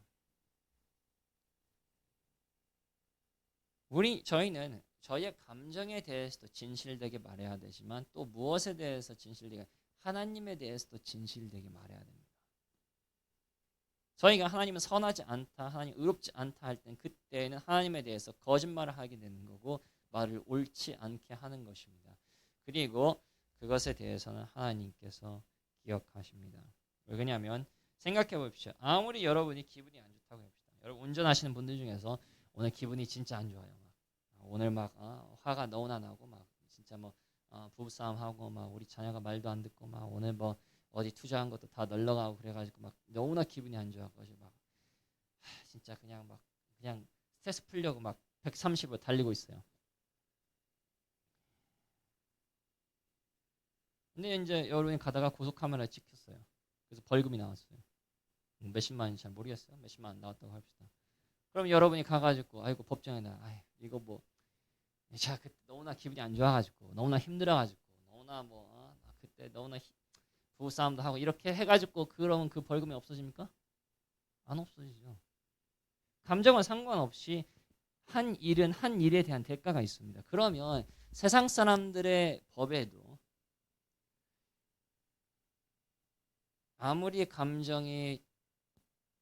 저희는 저희의 감정에 대해서도 진실되게 말해야 되지만 또 무엇에 대해서 진실되게 하나님에 대해서도 진실되게 말해야 됩니다. 저희가 하나님은 선하지 않다, 하나님 의롭지 않다 할 땐 그때는 하나님에 대해서 거짓말을 하게 되는 거고 말을 옳지 않게 하는 것입니다. 그리고 그것에 대해서는 하나님께서 기억하십니다. 왜냐하면 생각해 보십시오. 아무리 여러분이 기분이 안 좋다고 해봅시다. 여러분 운전하시는 분들 중에서 오늘 기분이 진짜 안 좋아요. 오늘 막 화가 너무나 나고 막 진짜 뭐 부부싸움 하고 막 우리 자녀가 말도 안 듣고 막 오늘 뭐 어디 투자한 것도 다 널러가고 그래가지고 막 너무나 기분이 안 좋아가지고 막 진짜 그냥 스트레스 풀려고 막 130으로 달리고 있어요. 근데 이제 여러분이 가다가 고속카메라에 찍혔어요. 그래서 벌금이 나왔어요. 몇십만 원인지 잘 모르겠어요. 몇십만 원 나왔다고 합시다. 그럼 여러분이 가가지고 아이고 법정에다 이거 뭐 제가 그때 너무나 기분이 안 좋아가지고 너무나 힘들어가지고 너무나 그때 너무나 부부싸움도 하고 이렇게 해가지고 그러면 그 벌금이 없어집니까? 안 없어지죠. 감정과 상관없이 한 일은 한 일에 대한 대가가 있습니다. 그러면 세상 사람들의 법에도 아무리 감정이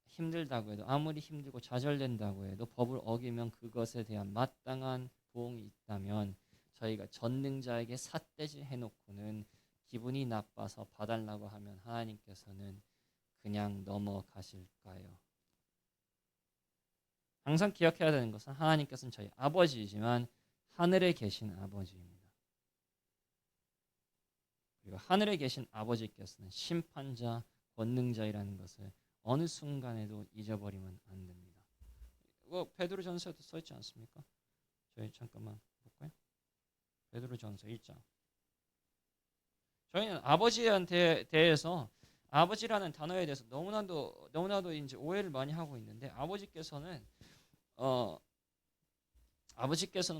힘들다고 해도 아무리 힘들고 좌절된다고 해도 법을 어기면 그것에 대한 마땅한 보응이 있다면 저희가 전능자에게 삿대질 해놓고는 기분이 나빠서 봐달라고 하면 하나님께서는 그냥 넘어가실까요? 항상 기억해야 되는 것은 하나님께서는 저희 아버지이지만 하늘에 계신 아버지입니다. 그리고 하늘에 계신 아버지께서는 심판자, 권능자이라는 것을 어느 순간에도 잊어버리면 안 됩니다. 이거 베드로전서에도 써 있지 않습니까? 저희 잠깐만 볼까요? 베드로전서 1장. 저희는 아버지한테 대해서 아버지라는 단어에 대해서 너무나도 이제 오해를 많이 하고 있는데 아버지께서는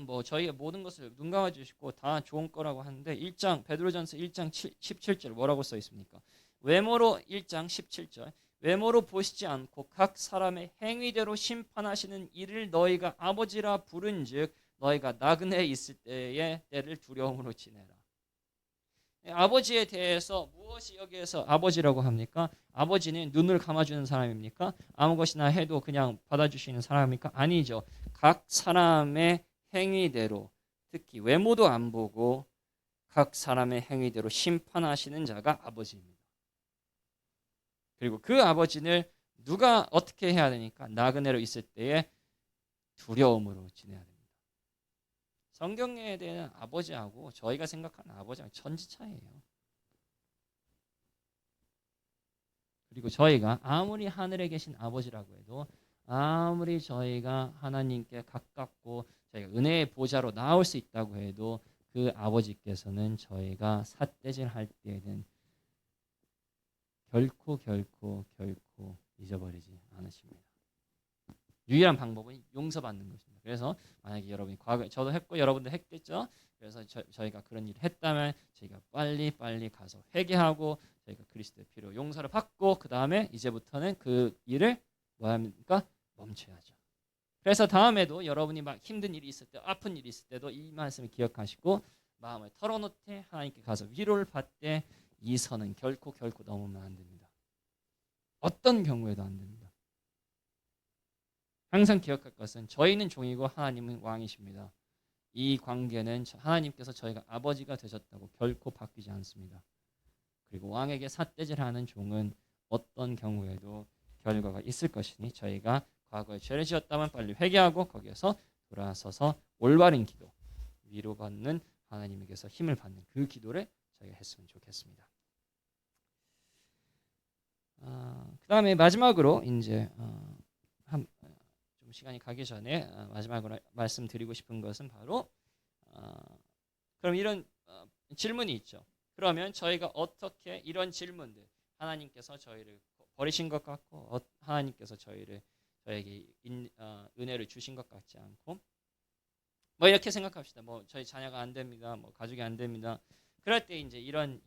뭐 저희의 모든 것을 눈 감아 주시고 다 좋은 거라고 하는데 1장 베드로전서 1장 17절 뭐라고 써 있습니까? 외모로 1장 17절 외모로 보시지 않고 각 사람의 행위대로 심판하시는 이를 너희가 아버지라 부른즉 너희가 나그네에 있을 때의 때를 두려움으로 지내라. 아버지에 대해서 무엇이 여기에서 아버지라고 합니까? 아버지는 눈을 감아주는 사람입니까? 아무 것이나 해도 그냥 받아주시는 사람입니까? 아니죠. 각 사람의 행위대로 특히 외모도 안 보고 각 사람의 행위대로 심판하시는 자가 아버지입니다. 그리고 그 아버지를 누가 어떻게 해야 되니까 나그네로 있을 때에 두려움으로 지내야 됩니다. 성경에 대한 아버지하고 저희가 생각하는 아버지하고 천지 차이예요. 그리고 저희가 아무리 하늘에 계신 아버지라고 해도 아무리 저희가 하나님께 가깝고 저희가 은혜의 보좌로 나올 수 있다고 해도 그 아버지께서는 저희가 삿대질 할 때에는 결코 잊어버리지 않으십니다. 유일한 방법은 용서받는 것입니다. 그래서 만약에 여러분이 과거에 저도 했고 여러분도 했겠죠. 그래서 저희가 그런 일을 했다면 저희가 빨리 가서 회개하고 저희가 그리스도의 피로 용서를 받고 그 다음에 이제부터는 그 일을 뭐 합니까? 멈춰야죠. 그래서 다음에도 여러분이 막 힘든 일이 있을 때 아픈 일이 있을 때도 이 말씀을 기억하시고 마음을 털어놓되 하나님께 가서 위로를 받되 이 선은 결코 넘으면 안 됩니다. 어떤 경우에도 안 됩니다. 항상 기억할 것은 저희는 종이고 하나님은 왕이십니다. 이 관계는 하나님께서 저희가 아버지가 되셨다고 결코 바뀌지 않습니다. 그리고 왕에게 삿대질하는 종은 어떤 경우에도 결과가 있을 것이니 저희가 과거에 죄를 지었다면 빨리 회개하고 거기에서 돌아서서 올바른 기도, 위로받는 하나님에게서 힘을 받는 그 기도를 저희가 했으면 좋겠습니다. 그 다음에 마지막으로 이제 좀 시간이 가기 전에 마지막으로 말씀드리고 싶은 것은 바로 그럼 이런 질문이 있죠. 그러면 저희가 어떻게 이런 질문들, 하나님께서 저희를 버리신 것 같고 하나님께서 저에게 은혜를 주신 것 같지 않고 뭐 이렇게 생각합시다. 뭐 저희 자녀가 안 됩니다. 뭐 가족이 안 됩니다. 그럴 때 이제 이런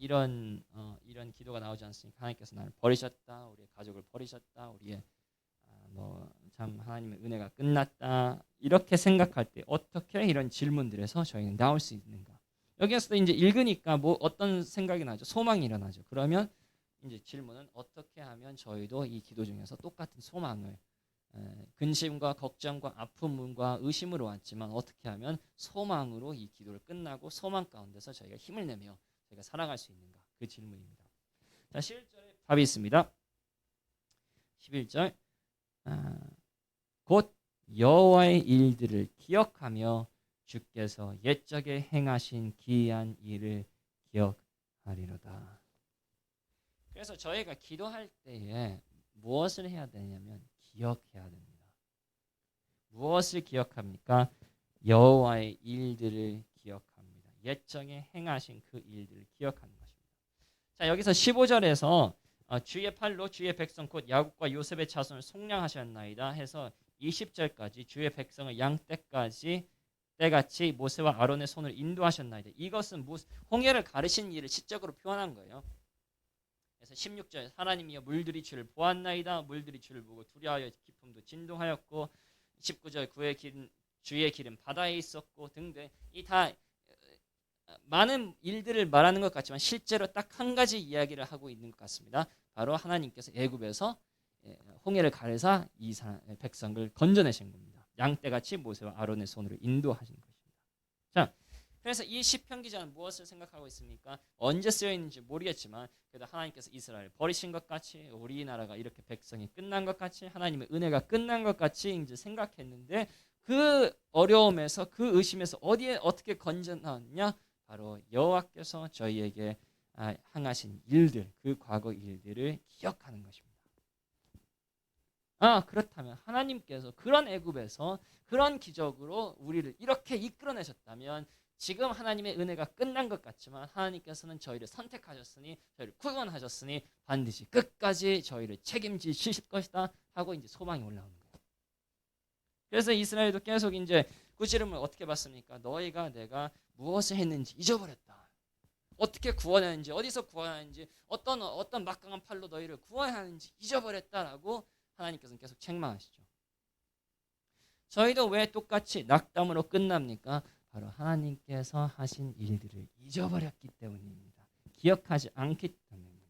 기도가 나오지 않습니까? 하나님께서 나를 버리셨다, 우리의 가족을 버리셨다, 우리의 뭐 참 하나님의 은혜가 끝났다 이렇게 생각할 때 어떻게 이런 질문들에서 저희는 나올 수 있는가? 여기에서도 이제 읽으니까 뭐 어떤 생각이 나죠? 소망이 일어나죠. 그러면 이제 질문은 어떻게 하면 저희도 이 기도 중에서 똑같은 소망을 근심과 걱정과 아픔과 의심으로 왔지만 어떻게 하면 소망으로 이 기도를 끝나고 소망 가운데서 저희가 힘을 내며 저희가 살아갈 수 있는가? 그 질문입니다. 자, 11절에 답이 있습니다. 11절 곧 여호와의 일들을 기억하며 주께서 옛적에 행하신 기이한 일을 기억하리로다. 그래서 저희가 기도할 때에 무엇을 해야 되냐면 기억해야 됩니다. 무엇을 기억합니까? 여호와의 일들을 기억합니다. 옛적에 행하신 그 일들을 기억하는 것입니다. 자, 여기서 15절에서 주의 팔로 주의 백성 곧 야곱과 요셉의 자손을 속량하셨나이다 해서 20절까지 주의 백성을 양떼까지 때같이 모세와 아론의 손을 인도하셨나이다. 이것은 홍해를 가르신 일을 시적으로 표현한 거예요. 그래서 16절 하나님이여 물들이 주를 보았나이다. 물들이 주를 보고 두려워하여 기품도 진동하였고 19절 주의 길은 바다에 있었고 등등 이 다 많은 일들을 말하는 것 같지만 실제로 딱 한 가지 이야기를 하고 있는 것 같습니다. 바로 하나님께서 애굽에서 홍해를 가르사 이 백성을 건져내신 겁니다. 양떼같이 모세와 아론의 손으로 인도하신 것입니다. 자, 그래서 이 시편 기자는 무엇을 생각하고 있습니까? 언제 쓰여 있는지 모르겠지만 그래도 하나님께서 이스라엘을 버리신 것 같이 우리나라가 이렇게 백성이 끝난 것 같이 하나님의 은혜가 끝난 것 같이 이제 생각했는데 그 어려움에서 그 의심에서 어디에 어떻게 건져놨냐? 바로 여호와께서 저희에게 행하신 일들, 그 과거 일들을 기억하는 것입니다. 그렇다면 하나님께서 그런 애굽에서 그런 기적으로 우리를 이렇게 이끌어내셨다면 지금 하나님의 은혜가 끝난 것 같지만 하나님께서는 저희를 선택하셨으니 저희를 구원하셨으니 반드시 끝까지 저희를 책임지실 것이다 하고 이제 소망이 올라오는 거예요. 그래서 이스라엘도 계속 이제 꾸지름을 어떻게 받습니까? 너희가 내가 무엇을 했는지 잊어버렸다. 어떻게 구원하는지 어디서 구원하는지 어떤 막강한 팔로 너희를 구원하는지 잊어버렸다라고 하나님께서는 계속 책망하시죠. 저희도 왜 똑같이 낙담으로 끝납니까? 바로 하나님께서 하신 일들을 잊어버렸기 때문입니다. 기억하지 않기 때문입니다.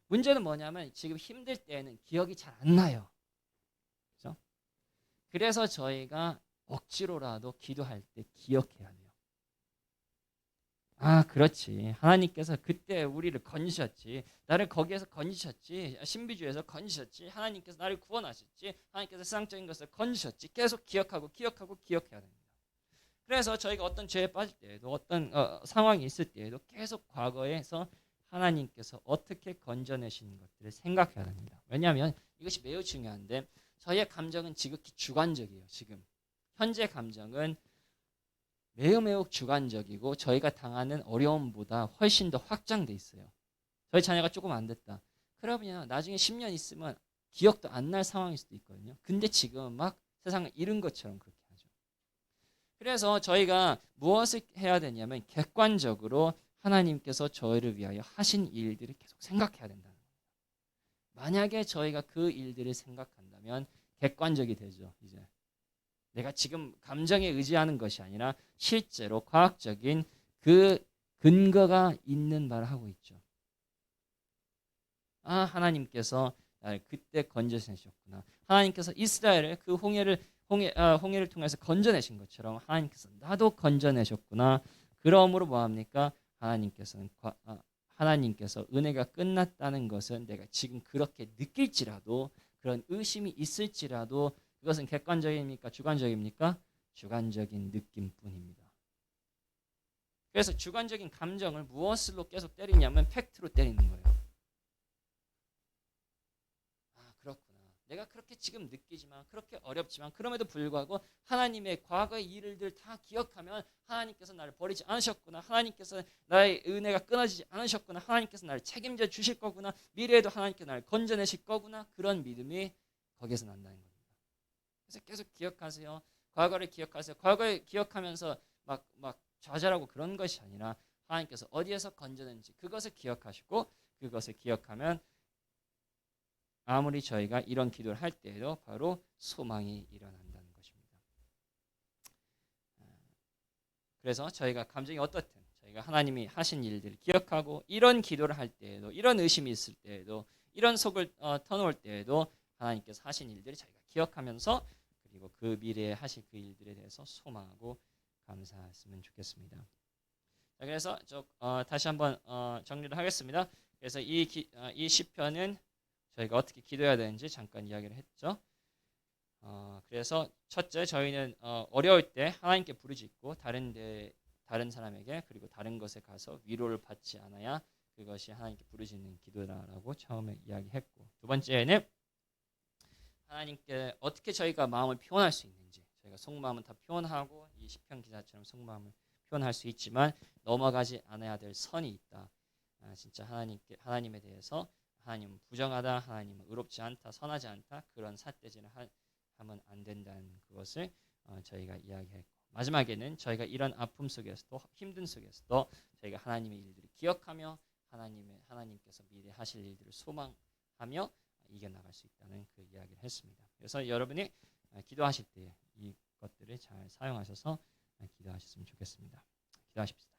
문제는 뭐냐면 지금 힘들 때에는 기억이 잘 안 나요. 그렇죠? 그래서 저희가 억지로라도 기도할 때 기억해야 돼요. 그렇지. 하나님께서 그때 우리를 건지셨지. 나를 거기에서 건지셨지. 신비주의에서 건지셨지. 하나님께서 나를 구원하셨지. 하나님께서 세상적인 것을 건지셨지. 계속 기억해야 됩니다. 그래서 저희가 어떤 죄에 빠질 때에도 어떤 상황이 있을 때에도 계속 과거에서 하나님께서 어떻게 건져내시는 것들을 생각해야 합니다. 왜냐하면 이것이 매우 중요한데 저희의 감정은 지극히 주관적이에요. 지금 현재 감정은 매우 주관적이고 저희가 당하는 어려움보다 훨씬 더 확장돼 있어요. 저희 자녀가 조금 안 됐다. 그러면 나중에 10년 있으면 기억도 안 날 상황일 수도 있거든요. 근데 지금 막 세상을 잃은 것처럼 그렇게 하죠. 그래서 저희가 무엇을 해야 되냐면 객관적으로 하나님께서 저희를 위하여 하신 일들을 계속 생각해야 된다는 거예요. 만약에 저희가 그 일들을 생각한다면 객관적이 되죠. 이제 내가 지금 감정에 의지하는 것이 아니라 실제로 과학적인 그 근거가 있는 말을 하고 있죠. 하나님께서 나를 그때 건져내셨구나. 하나님께서 이스라엘을 그 홍해를 통해서 건져내신 것처럼 하나님께서 나도 건져내셨구나. 그러므로 뭐합니까? 하나님께서 은혜가 끝났다는 것은 내가 지금 그렇게 느낄지라도 그런 의심이 있을지라도 그것은 객관적입니까? 주관적입니까? 주관적인 느낌뿐입니다. 그래서 주관적인 감정을 무엇으로 계속 때리냐면 팩트로 때리는 거예요. 그렇구나. 내가 그렇게 지금 느끼지만 그렇게 어렵지만 그럼에도 불구하고 하나님의 과거의 일들 다 기억하면 하나님께서 나를 버리지 않으셨구나. 하나님께서 나의 은혜가 끊어지지 않으셨구나. 하나님께서 나를 책임져 주실 거구나. 미래에도 하나님께서 나를 건져내실 거구나. 그런 믿음이 거기에서 난다는 겁니다. 그래서 계속 기억하세요. 과거를 기억하세요. 과거를 기억하면서 막 좌절하고 그런 것이 아니라 하나님께서 어디에서 건져낸지 그것을 기억하시고 그것을 기억하면 아무리 저희가 이런 기도를 할 때에도 바로 소망이 일어난다는 것입니다. 그래서 저희가 감정이 어떻든 저희가 하나님이 하신 일들을 기억하고 이런 기도를 할 때에도 이런 의심이 있을 때에도 이런 속을 터놓을 때에도 하나님께서 하신 일들을 저희가 기억하면서 그리고 그 미래에 하실 그 일들에 대해서 소망하고 감사했으면 좋겠습니다. 자, 그래서 다시 한번 정리를 하겠습니다. 그래서 이 시편은 저희가 어떻게 기도해야 되는지 잠깐 이야기를 했죠. 그래서 첫째 저희는 어려울 때 하나님께 부르짖고 다른 사람에게 그리고 다른 것에 가서 위로를 받지 않아야 그것이 하나님께 부르짖는 기도라라고 처음에 이야기했고, 두 번째는 하나님께 어떻게 저희가 마음을 표현할 수 있는지, 저희가 속마음은 다 표현하고 이 시편 기자처럼 속마음을 표현할 수 있지만 넘어가지 않아야 될 선이 있다. 진짜 하나님에 대해서 하나님은 부정하다, 하나님은 의롭지 않다, 선하지 않다, 그런 삿대질을 하면 안 된다는 그것을 저희가 이야기했고, 마지막에는 저희가 이런 아픔 속에서도 힘든 속에서도 저희가 하나님의 일들을 기억하며 하나님께서 미래 하실 일들을 소망하며 이겨나갈 수 있다는 그 이야기를 했습니다. 그래서 여러분이 기도하실 때 이것들을 잘 사용하셔서 기도하셨으면 좋겠습니다. 기도하십시다.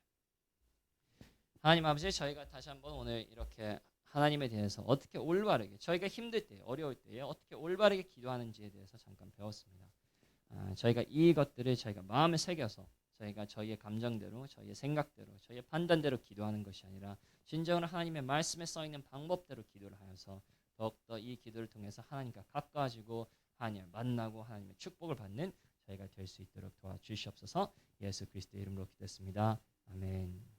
하나님 아버지, 저희가 다시 한번 오늘 이렇게 하나님에 대해서 어떻게 올바르게 저희가 힘들 때, 어려울 때에 어떻게 올바르게 기도하는지에 대해서 잠깐 배웠습니다. 저희가 이것들을 저희가 마음에 새겨서 저희가 저희의 감정대로, 저희의 생각대로, 저희의 판단대로 기도하는 것이 아니라 진정으로 하나님의 말씀에 써있는 방법대로 기도를 하여서 더욱더 이 기도를 통해서 하나님과 가까워지고 하나님을 만나고 하나님의 축복을 받는 저희가 될 수 있도록 도와주시옵소서. 예수 그리스도의 이름으로 기도했습니다. 아멘.